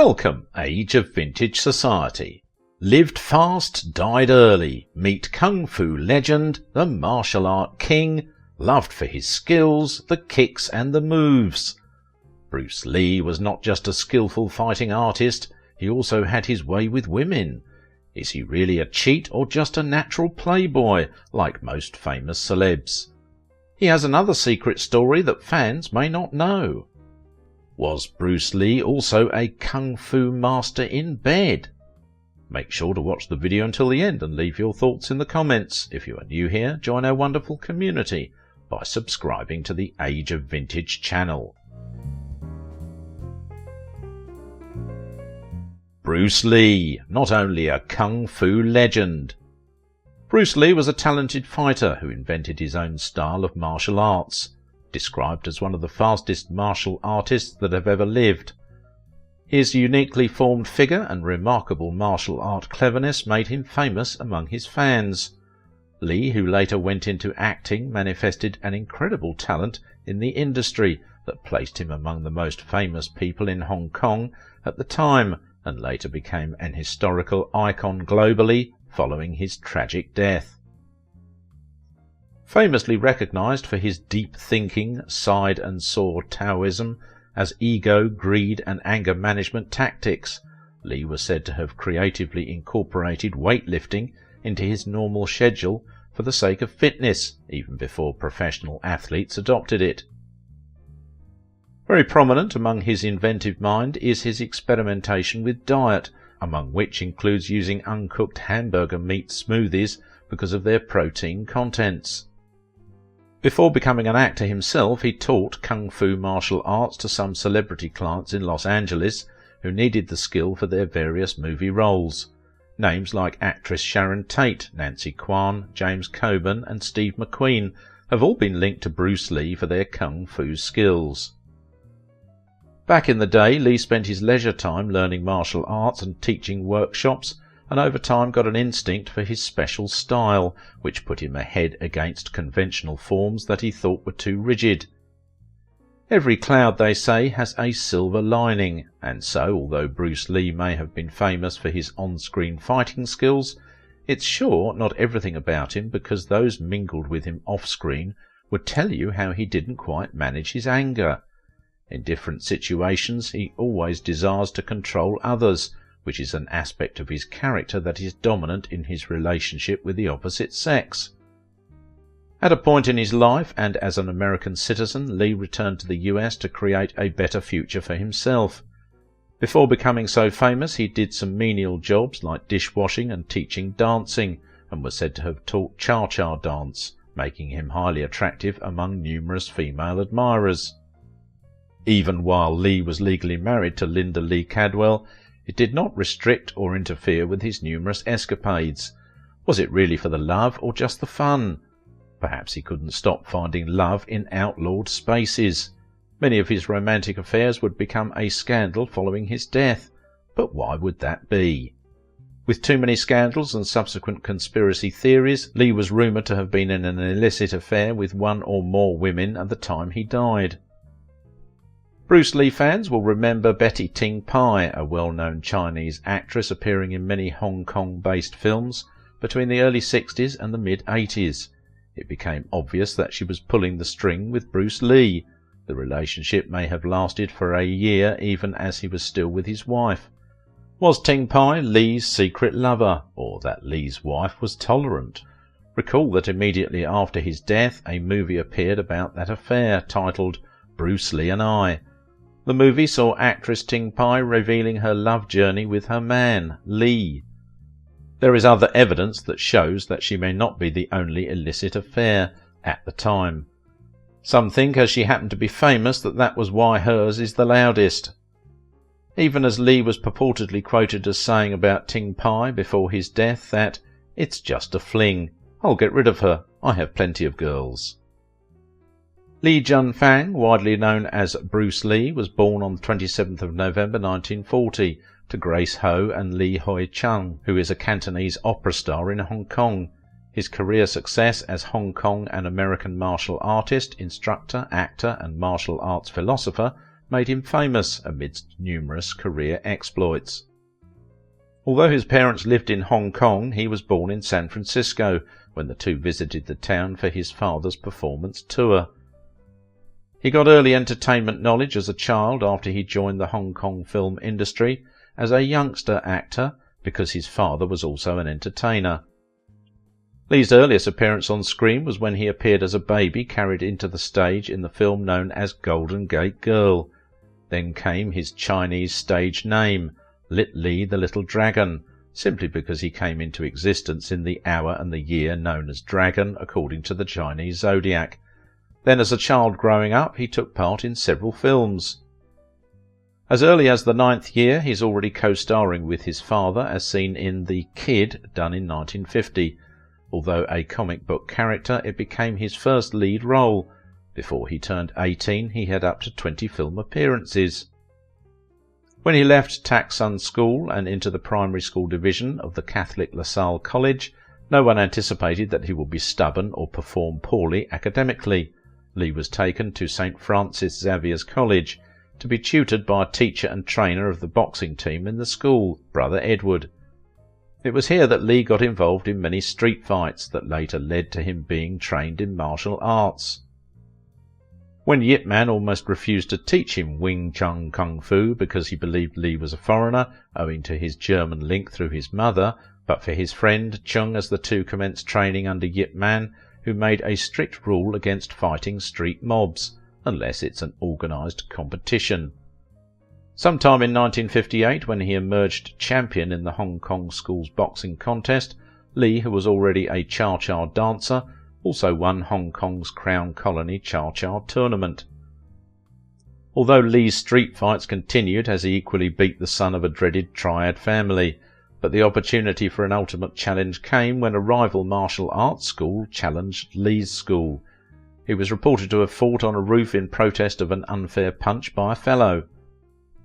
Welcome, Age of Vintage Society. Lived fast, died early. Meet Kung Fu legend, the martial art king, loved for his skills, the kicks and the moves. Bruce Lee was not just a skillful fighting artist, he also had his way with women. Is he really a cheat or just a natural playboy, like most famous celebs? He has another secret story that fans may not know. Was Bruce Lee also a Kung Fu master in bed? Make sure to watch the video until the end and leave your thoughts in the comments. If you are new here, join our wonderful community by subscribing to the Age of Vintage channel. Bruce Lee, not only a Kung Fu legend. Bruce Lee was a talented fighter who invented his own style of martial arts, described as one of the fastest martial artists that have ever lived. His uniquely formed figure and remarkable martial art cleverness made him famous among his fans. Lee, who later went into acting, manifested an incredible talent in the industry that placed him among the most famous people in Hong Kong at the time, and later became an historical icon globally following his tragic death. Famously recognized for his deep thinking, side and sword Taoism as ego, greed and anger management tactics, Lee was said to have creatively incorporated weightlifting into his normal schedule for the sake of fitness, even before professional athletes adopted it. Very prominent among his inventive mind is his experimentation with diet, among which includes using uncooked hamburger meat smoothies because of their protein contents. Before becoming an actor himself, he taught Kung Fu martial arts to some celebrity clients in Los Angeles who needed the skill for their various movie roles. Names like actress Sharon Tate, Nancy Kwan, James Coburn and Steve McQueen have all been linked to Bruce Lee for their Kung Fu skills. Back in the day, Lee spent his leisure time learning martial arts and teaching workshops, and over time got an instinct for his special style, which put him ahead against conventional forms that he thought were too rigid. Every cloud, they say, has a silver lining, and so, although Bruce Lee may have been famous for his on-screen fighting skills, it's sure not everything about him, because those mingled with him off-screen would tell you how he didn't quite manage his anger. In different situations, he always desires to control others, which is an aspect of his character that is dominant in his relationship with the opposite sex. At a point in his life, and as an American citizen, Lee returned to the US to create a better future for himself. Before becoming so famous, he did some menial jobs like dishwashing and teaching dancing, and was said to have taught cha-cha dance, making him highly attractive among numerous female admirers. Even while Lee was legally married to Linda Lee Cadwell, it did not restrict or interfere with his numerous escapades. Was it really for the love or just the fun? Perhaps he couldn't stop finding love in outlawed spaces. Many of his romantic affairs would become a scandal following his death. But why would that be? With too many scandals and subsequent conspiracy theories, Lee was rumoured to have been in an illicit affair with one or more women at the time he died. Bruce Lee fans will remember Betty Ting Pai, a well-known Chinese actress appearing in many Hong Kong-based films between the early 60s and the mid-80s. It became obvious that she was pulling the string with Bruce Lee. The relationship may have lasted for a year, even as he was still with his wife. Was Ting Pai Lee's secret lover, or that Lee's wife was tolerant? Recall that immediately after his death, a movie appeared about that affair, titled Bruce Lee and I. The movie saw actress Ting Pai revealing her love journey with her man, Lee. There is other evidence that shows that she may not be the only illicit affair at the time. Some think, as she happened to be famous, that was why hers is the loudest. Even as Lee was purportedly quoted as saying about Ting Pai before his death that, "It's just a fling. I'll get rid of her. I have plenty of girls." Lee Junfang, widely known as Bruce Lee, was born on the 27th of November 1940 to Grace Ho and Lee Hoi Chung, who is a Cantonese opera star in Hong Kong. His career success as Hong Kong and American martial artist, instructor, actor and martial arts philosopher made him famous amidst numerous career exploits. Although his parents lived in Hong Kong, he was born in San Francisco when the two visited the town for his father's performance tour. He got early entertainment knowledge as a child after he joined the Hong Kong film industry as a youngster actor because his father was also an entertainer. Lee's earliest appearance on screen was when he appeared as a baby carried into the stage in the film known as Golden Gate Girl. Then came his Chinese stage name, Lit Lee the Little Dragon, simply because he came into existence in the hour and the year known as Dragon according to the Chinese zodiac. Then as a child growing up, he took part in several films. As early as the 9th year, he's already co-starring with his father as seen in The Kid, done in 1950. Although a comic book character, it became his first lead role. Before he turned 18, he had up to 20 film appearances. When he left Tak Sun School and into the primary school division of the Catholic La Salle College, no one anticipated that he would be stubborn or perform poorly academically. Lee was taken to St. Francis Xavier's College to be tutored by a teacher and trainer of the boxing team in the school, Brother Edward. It was here that Lee got involved in many street fights that later led to him being trained in martial arts. When Yip Man almost refused to teach him Wing Chun Kung Fu because he believed Lee was a foreigner, owing to his German link through his mother, but for his friend Chung as the two commenced training under Yip Man, who made a strict rule against fighting street mobs, unless it's an organised competition. Sometime in 1958, when he emerged champion in the Hong Kong Schools boxing contest, Lee, who was already a cha-cha dancer, also won Hong Kong's Crown Colony cha-cha tournament. Although Lee's street fights continued as he equally beat the son of a dreaded triad family, but the opportunity for an ultimate challenge came when a rival martial arts school challenged Lee's school. He was reported to have fought on a roof in protest of an unfair punch by a fellow.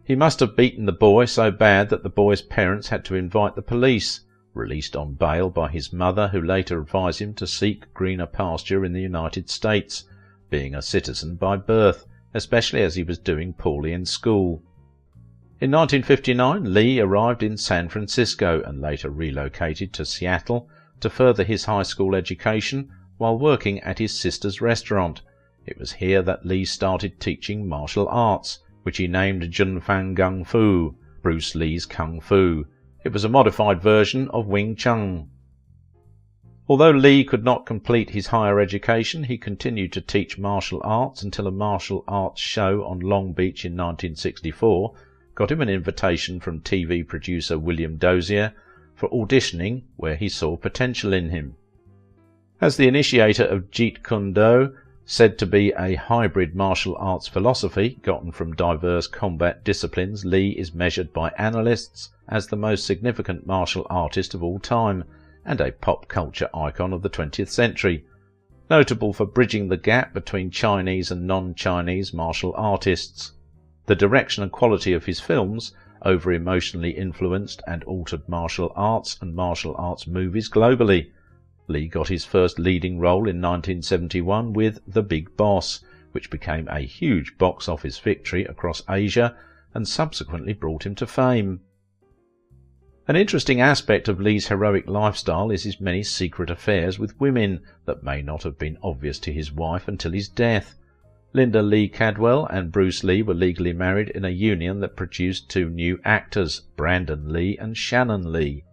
He must have beaten the boy so bad that the boy's parents had to invite the police, released on bail by his mother, who later advised him to seek greener pasture in the United States, being a citizen by birth, especially as he was doing poorly in school. In 1959, Lee arrived in San Francisco and later relocated to Seattle to further his high school education while working at his sister's restaurant. It was here that Lee started teaching martial arts, which he named Junfang Gung Fu, Bruce Lee's Kung Fu. It was a modified version of Wing Chun. Although Lee could not complete his higher education, he continued to teach martial arts until a martial arts show on Long Beach in 1964 got him an invitation from TV producer William Dozier for auditioning, where he saw potential in him. As the initiator of Jeet Kune Do, said to be a hybrid martial arts philosophy gotten from diverse combat disciplines, Lee is measured by analysts as the most significant martial artist of all time and a pop culture icon of the 20th century, notable for bridging the gap between Chinese and non-Chinese martial artists. The direction and quality of his films over-emotionally influenced and altered martial arts and martial arts movies globally. Lee got his first leading role in 1971 with The Big Boss, which became a huge box office victory across Asia and subsequently brought him to fame. An interesting aspect of Lee's heroic lifestyle is his many secret affairs with women that may not have been obvious to his wife until his death. Linda Lee Cadwell and Bruce Lee were legally married in a union that produced two new actors, Brandon Lee and Shannon Lee.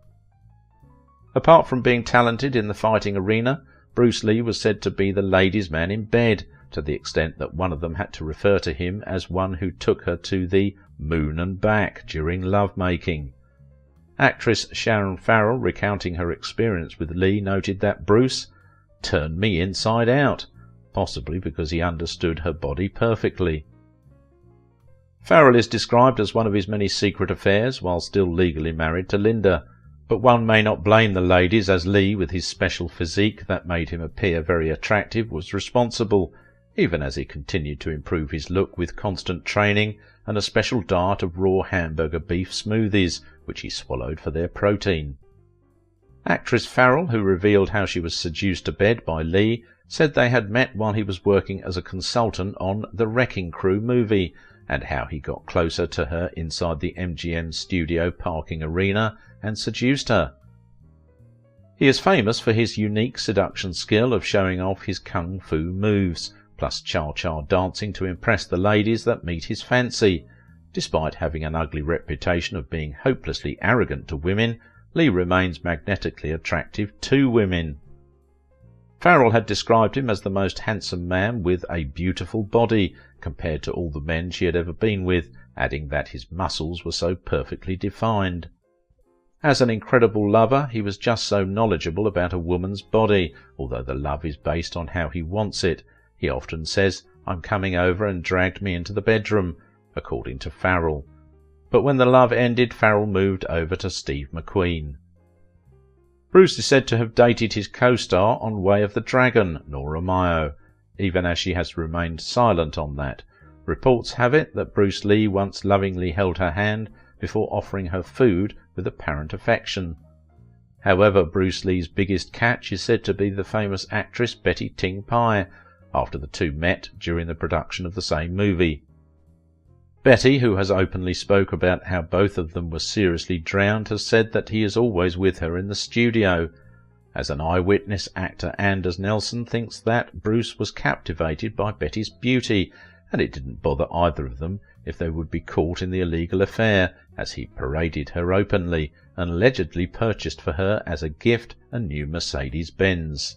Apart from being talented in the fighting arena, Bruce Lee was said to be the ladies' man in bed, to the extent that one of them had to refer to him as one who took her to the moon and back during love-making. Actress Sharon Farrell, recounting her experience with Lee, noted that Bruce turned me inside out, possibly because he understood her body perfectly. Farrell is described as one of his many secret affairs while still legally married to Linda, but one may not blame the ladies, as Lee, with his special physique that made him appear very attractive, was responsible, even as he continued to improve his look with constant training and a special diet of raw hamburger beef smoothies, which he swallowed for their protein. Actress Farrell, who revealed how she was seduced to bed by Lee, said they had met while he was working as a consultant on the Wrecking Crew movie, and how he got closer to her inside the MGM studio parking arena and seduced her. He is famous for his unique seduction skill of showing off his kung fu moves, plus cha-cha dancing to impress the ladies that meet his fancy. Despite having an ugly reputation of being hopelessly arrogant to women, Lee remains magnetically attractive to women. Farrell had described him as the most handsome man with a beautiful body, compared to all the men she had ever been with, adding that his muscles were so perfectly defined. As an incredible lover, he was just so knowledgeable about a woman's body, although the love is based on how he wants it. He often says, "I'm coming over," and dragged me into the bedroom, according to Farrell. But when the love ended, Farrell moved over to Steve McQueen. Bruce is said to have dated his co-star on Way of the Dragon, Nora Mayo, even as she has remained silent on that. Reports have it that Bruce Lee once lovingly held her hand before offering her food with apparent affection. However, Bruce Lee's biggest catch is said to be the famous actress Betty Ting Pai, after the two met during the production of the same movie. Betty, who has openly spoke about how both of them were seriously drowned, has said that he is always with her in the studio. As an eyewitness, actor Anders Nelson thinks that Bruce was captivated by Betty's beauty, and it didn't bother either of them if they would be caught in the illegal affair, as he paraded her openly and allegedly purchased for her as a gift a new Mercedes-Benz.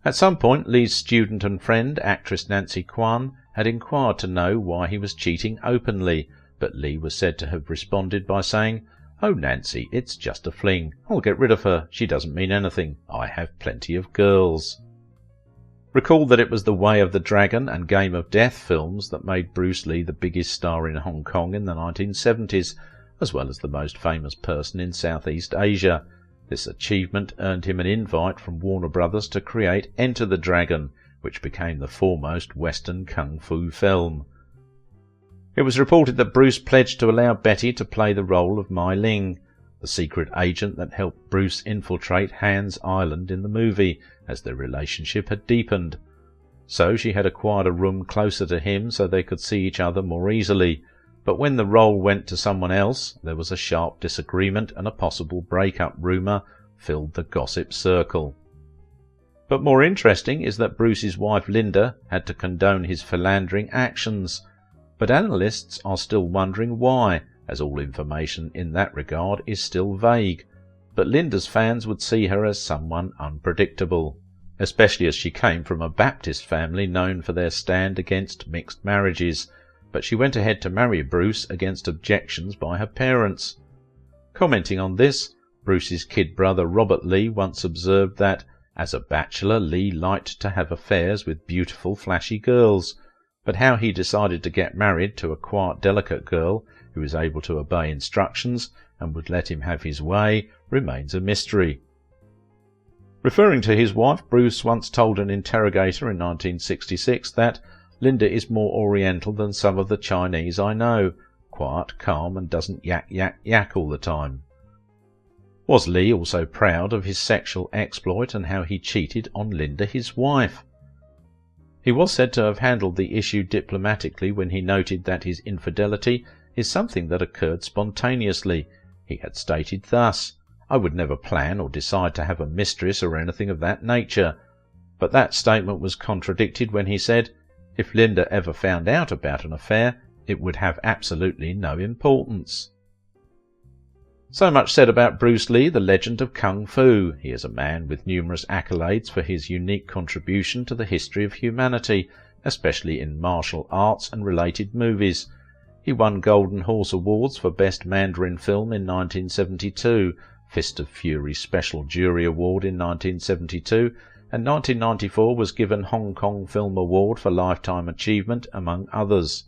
At some point, Lee's student and friend, actress Nancy Kwan, had inquired to know why he was cheating openly, but Lee was said to have responded by saying, "Oh, Nancy, it's just a fling. I'll get rid of her. She doesn't mean anything. I have plenty of girls." Recall that it was the Way of the Dragon and Game of Death films that made Bruce Lee the biggest star in Hong Kong in the 1970s, as well as the most famous person in Southeast Asia. This achievement earned him an invite from Warner Brothers to create Enter the Dragon, which became the foremost Western kung fu film. It was reported that Bruce pledged to allow Betty to play the role of Mai Ling, the secret agent that helped Bruce infiltrate Han's Island in the movie, as their relationship had deepened. So she had acquired a room closer to him so they could see each other more easily, but when the role went to someone else, there was a sharp disagreement and a possible break-up rumour filled the gossip circle. But more interesting is that Bruce's wife Linda had to condone his philandering actions, but analysts are still wondering why, as all information in that regard is still vague. But Linda's fans would see her as someone unpredictable, especially as she came from a Baptist family known for their stand against mixed marriages, but she went ahead to marry Bruce against objections by her parents. Commenting on this, Bruce's kid brother Robert Lee once observed that, as a bachelor, Lee liked to have affairs with beautiful, flashy girls, but how he decided to get married to a quiet, delicate girl who was able to obey instructions and would let him have his way remains a mystery. Referring to his wife, Bruce once told an interrogator in 1966 that "Linda is more oriental than some of the Chinese I know, quiet, calm, and doesn't yak yak yak all the time." Was Lee also proud of his sexual exploit and how he cheated on Linda, his wife? He was said to have handled the issue diplomatically when he noted that his infidelity is something that occurred spontaneously. He had stated thus, "I would never plan or decide to have a mistress or anything of that nature." But that statement was contradicted when he said, "If Linda ever found out about an affair, it would have absolutely no importance." So much said about Bruce Lee, the legend of Kung Fu. He is a man with numerous accolades for his unique contribution to the history of humanity, especially in martial arts and related movies. He won Golden Horse Awards for Best Mandarin Film in 1972, Fist of Fury Special Jury Award in 1972, and 1994 was given Hong Kong Film Award for Lifetime Achievement, among others.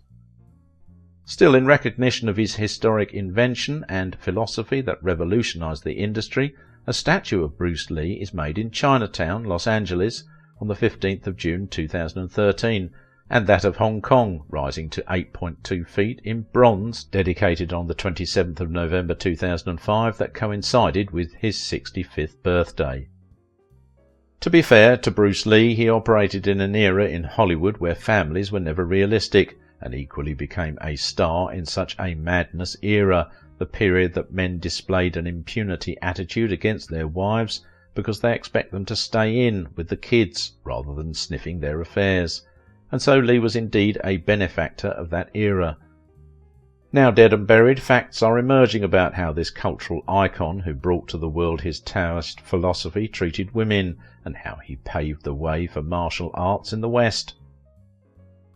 Still, in recognition of his historic invention and philosophy that revolutionized the industry, a statue of Bruce Lee is made in Chinatown, Los Angeles, on the 15th of June 2013, and that of Hong Kong, rising to 8.2 feet, in bronze, dedicated on the 27th of November 2005, that coincided with his 65th birthday. To be fair to Bruce Lee, he operated in an era in Hollywood where families were never realistic, and equally became a star in such a madness era, the period that men displayed an impunity attitude against their wives because they expect them to stay in with the kids rather than sniffing their affairs. And so Lee was indeed a benefactor of that era. Now dead and buried, facts are emerging about how this cultural icon who brought to the world his Taoist philosophy treated women, and how he paved the way for martial arts in the West.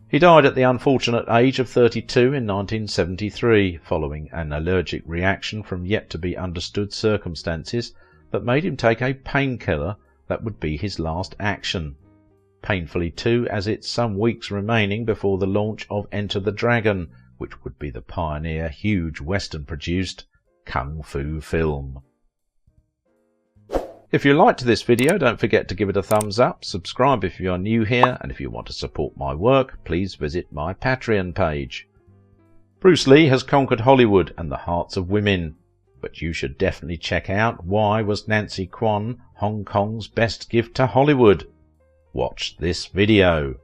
He died at the unfortunate age of 32 in 1973, following an allergic reaction from yet-to-be-understood circumstances that made him take a painkiller that would be his last action. Painfully too, as it's some weeks remaining before the launch of Enter the Dragon, which would be the pioneer, huge Western-produced Kung Fu film. If you liked this video, don't forget to give it a thumbs up, subscribe if you are new here, and if you want to support my work, please visit my Patreon page. Bruce Lee has conquered Hollywood and the hearts of women, but you should definitely check out Why Was Nancy Kwan Hong Kong's Best Gift to Hollywood? Watch this video.